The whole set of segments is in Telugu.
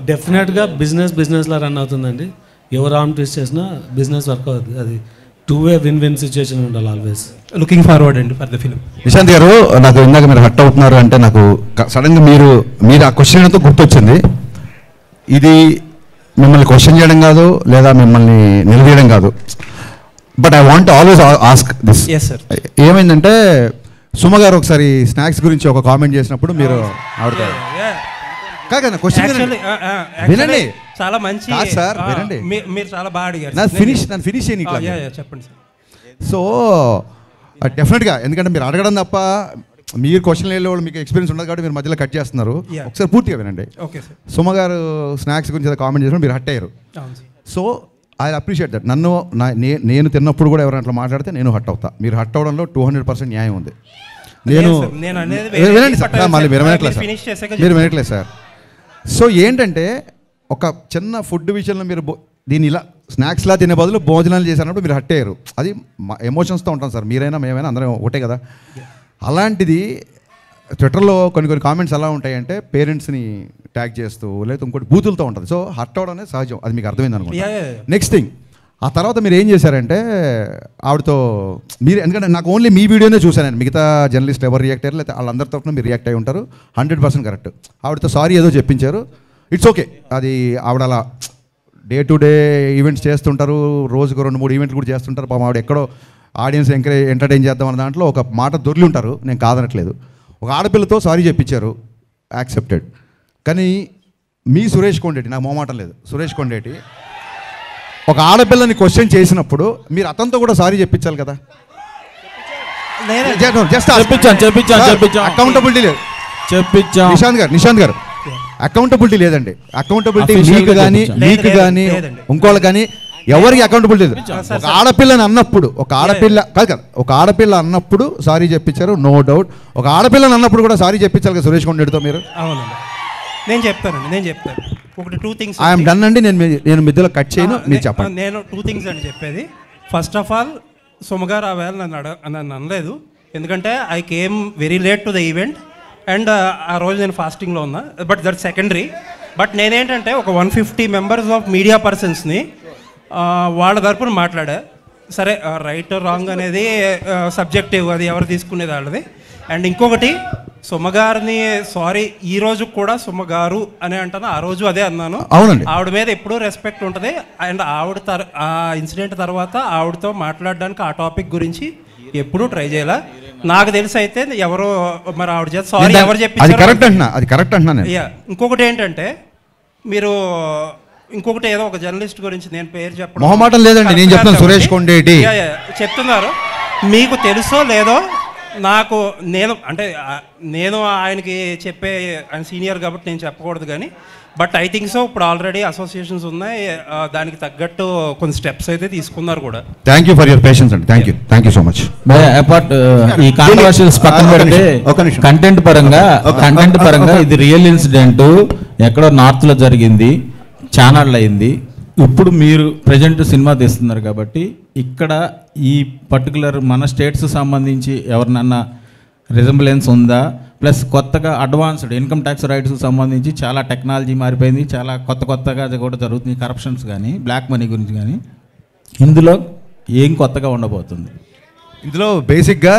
డెఫినెట్గా బిజినెస్లా రన్ అవుతుందండి. ఎవరు ఆర్మ్ ట్విస్ట్ చేసినా బిజినెస్ వర్క్ అవుతుంది. అది two way win win situation ఉండాలి ఆల్వేస్. లుకింగ్ ఫార్వర్డ్ అండి ఫర్ ద ఫిలిం. నిశాంత్ గారు, నాకు ఇందాక మీరు హట్ అవుతున్నారు అంటే నాకు సడన్గా మీరు ఆ క్వశ్చన్తో గుర్తొచ్చింది. ఇది మిమ్మల్ని క్వశ్చన్ చేయడం కాదు, లేదా మిమ్మల్ని నిలదీయడం కాదు, but I want always ask this. ఏమైందంటే సుమ గారు ఒకసారి స్నాక్స్ గురించి ఒక కామెంట్ చేసినప్పుడు మీరు ఆవిడ కాదు క్వశ్చన్ వినండి, చాలా మంచి సార్ వినండి, మీరు చాలా బాగా అడిగారు. నన్ను ఫినిష్ చేయని చెప్పండి సార్. సో డెఫినెట్గా, ఎందుకంటే మీరు అడగడం తప్ప మీరు క్వశ్చన్ వెళ్ళే వాళ్ళు మీకు ఎక్స్పీరియన్స్ ఉండదు కాబట్టి మీరు మధ్యలో కట్ చేస్తున్నారు. ఒకసారి పూర్తిగా వినండి. సుమ గారు స్నాక్స్ గురించి కామెంట్ చేసినప్పుడు మీరు హట్ అయ్యారు. So I appreciate that. నేను తిన్నప్పుడు కూడా ఎవరైనా అట్లా మాట్లాడితే నేను హట్ అవుతా. మీరు హట్ అవడంలో 200% న్యాయం ఉంది. నేను వినండి సార్, మళ్ళీ మీరు వినట్లేదు సార్. సో ఏంటంటే ఒక చిన్న ఫుడ్ విషయంలో మీరు దీన్ని ఇలా స్నాక్స్లా తినే బదులు భోజనాలు చేసినప్పుడు మీరు హట్ అయ్యారు. అది ఎమోషన్స్తో ఉంటాం సార్, మీరైనా మేమైనా అందరం ఒకటే కదా. అలాంటిది ట్విట్టర్లో కొన్ని కామెంట్స్ ఎలా ఉంటాయంటే పేరెంట్స్ని ట్యాగ్ చేస్తూ లేదా ఇంకోటి బూతులతో ఉంటుంది. సో హర్ట్ అవడం అనేది సహజం, అది మీకు అర్థమైంది అనుకుంటా. నెక్స్ట్ థింగ్, ఆ తర్వాత మీరు ఏం చేశారంటే ఆవిడతో మీరు, ఎందుకంటే నాకు ఓన్లీ మీ వీడియోనే చూశాను, మిగతా జర్నలిస్ట్ ఎవరు రియాక్ట్ అయ్యారు లేదా వాళ్ళందరి తరఫున మీరు రియాక్ట్ అయ్యి ఉంటారు. 100% కరెక్ట్. ఆవిడతో సారీ ఏదో చెప్పించారు, ఇట్స్ ఓకే. అది ఆవిడ అలా డే టు డే ఈవెంట్స్ చేస్తుంటారు, రోజుకు 2-3 ఈవెంట్లు కూడా చేస్తుంటారు. పాపం ఆవిడ ఎక్కడో ఆడియన్స్ ఎంటర్టైన్ చేద్దాం అన్న దాంట్లో ఒక మాట దొరికి ఉంటారు, నేను కాదనట్లేదు. ఒక ఆడపిల్లతో సారీ చెప్పించారు, యాక్సెప్టెడ్. కానీ మీ సురేష్ కొండేటి, నాకు మొహమాటం లేదు, సురేష్ కొండేటి ఒక ఆడపిల్లని క్వశ్చన్ చేసినప్పుడు మీరు అతనితో కూడా సారీ చెప్పించాలి కదా. అకౌంటబిలిటీ లేదు. నిశాంత్ గారు అకౌంటబిలిటీ లేదండి. అకౌంటబిలిటీ మీకు కానీ ఇంకోళ్ళకి కానీ ఎవరికి అకౌంటబిలిటీ లేదు. ఒక ఆడపిల్లని అన్నప్పుడు ఒక ఆడపిల్ల అన్నప్పుడు సారీ చెప్పించారు, నో డౌట్. ఒక ఆడపిల్లని అన్నప్పుడు కూడా సారీ చెప్పించాలి కదా సురేష్ కొండేటితో మీరు. అవునండి, నేను చెప్తాను. ఒకటి 2 థింగ్స్ ఐఎమ్ డన్ అండి, నేను మధ్యలో కట్ చేయను, మీరు చెప్పండి. నేను 2 థింగ్స్ అని చెప్పేది. ఫస్ట్ ఆఫ్ ఆల్, సుమగారు ఆ వేళ నన్ను అనలేదు, ఎందుకంటే I came very late to the event and ఆ రోజు నేను ఫాస్టింగ్లో ఉన్నా. But that secondary. బట్ నేనేంటంటే ఒక 150 మెంబర్స్ ఆఫ్ మీడియా పర్సన్స్ని వాళ్ళ తరపున మాట్లాడా. సరే, రైట్ రాంగ్ అనేది సబ్జెక్టివ్, అది ఎవరు తీసుకునేది వాళ్ళది. అండ్ ఇంకొకటి, సుమగారిని సారీ ఈ రోజు కూడా సుమగారు అని అంటాను, ఆ రోజు అదే అన్నాను. ఆవిడ మీద ఎప్పుడూ రెస్పెక్ట్ ఉంటుంది. అండ్ ఆ ఇన్సిడెంట్ తర్వాత ఆవిడతో మాట్లాడడానికి ఆ టాపిక్ గురించి ఎప్పుడూ ట్రై చేయాల. నాకు తెలిసి అయితే ఎవరో మరి ఆవిడ చేత సారీ ఎవరు చెప్పి. ఇంకొకటి ఏంటంటే, మీరు ఇంకొకటి ఏదో ఒక జర్నలిస్ట్ గురించి నేను పేరు చెప్పడం మొహమాటం లేదండి, నేను చెప్తాను, సురేష్ కొండేటి చెప్తున్నారు. మీకు తెలుసో లేదో నాకు, నేను ఆయనకి చెప్పే, ఆయన సీనియర్ కాబట్టి నేను చెప్పకూడదు కానీ, బట్ ఐ థింక్ సో ఇప్పుడు ఆల్రెడీ అసోసియేషన్స్ ఉన్నాయి, దానికి తగ్గట్టు కొన్ని స్టెప్స్ అయితే తీసుకున్నారు కూడా. Thank you for your patience అండి. Thank you so much. Apart ఈ కాంట్రవర్షియల్స్ పక్కన పెడితే కంటెంట్ పరంగా ఇది రియల్ ఇన్సిడెంట్, ఎక్కడో నార్త్లో జరిగింది, ఛానల్ అయింది. ఇప్పుడు మీరు ప్రజెంట్ సినిమా తీస్తున్నారు కాబట్టి ఇక్కడ ఈ పర్టికులర్ మన స్టేట్స్ సంబంధించి ఎవరినన్నా రిజంబులెన్స్ ఉందా? ప్లస్ కొత్తగా అడ్వాన్స్డ్ ఇన్కమ్ ట్యాక్స్ రైట్స్కి సంబంధించి చాలా టెక్నాలజీ మారిపోయింది, చాలా కొత్తగా కూడా జరుగుతుంది, కరప్షన్స్ కానీ బ్లాక్ మనీ గురించి కానీ. ఇందులో ఏం కొత్తగా ఉండబోతుంది? ఇందులో బేసిక్గా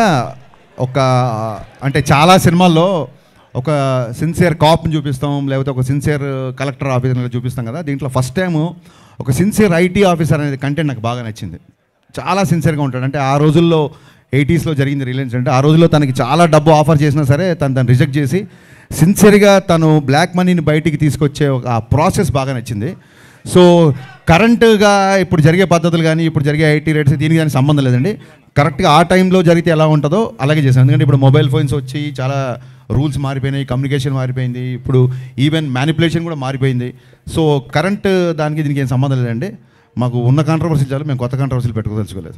అంటే చాలా సినిమాల్లో ఒక సిన్సియర్ కాప్ని చూపిస్తాం, లేకపోతే ఒక సిన్సియర్ కలెక్టర్ ఆఫీసర్ని చూపిస్తాం కదా. దీంట్లో ఫస్ట్ టైము ఒక సిన్సియర్ ఐటీ ఆఫీసర్ అనేది కంటెంట్ నాకు బాగా నచ్చింది. చాలా సిన్సియర్గా ఉంటాడు. అంటే ఆ రోజుల్లో 80s జరిగింది రిలయన్స్ అంటే, ఆ రోజుల్లో తనకి చాలా డబ్బు ఆఫర్ చేసినా సరే తను రిజెక్ట్ చేసి సిన్సియర్గా తను బ్లాక్ మనీని బయటికి తీసుకొచ్చే ఒక ఆ ప్రాసెస్ బాగా నచ్చింది. సో కరెంటుగా ఇప్పుడు జరిగే పద్ధతులు కానీ ఇప్పుడు జరిగే ఐటీ రేట్స్ దీనికి కానీ సంబంధం లేదండి. కరెక్ట్గా ఆ టైంలో జరిగితే ఎలా ఉంటుందో అలాగే చేశాను. ఎందుకంటే ఇప్పుడు మొబైల్ ఫోన్స్ వచ్చి చాలా రూల్స్ మారిపోయినాయి, కమ్యూనికేషన్ మారిపోయింది, ఇప్పుడు ఈవెన్ మ్యానిపులేషన్ కూడా మారిపోయింది. సో కరెంట్ దానికి దీనికి ఏం సంబంధం లేదండి. మాకు ఉన్న కాంట్రవర్సీలు చాలు, మేము కొత్త కాంట్రవర్సీలు పెట్టుకోదలుచుకోలేదు.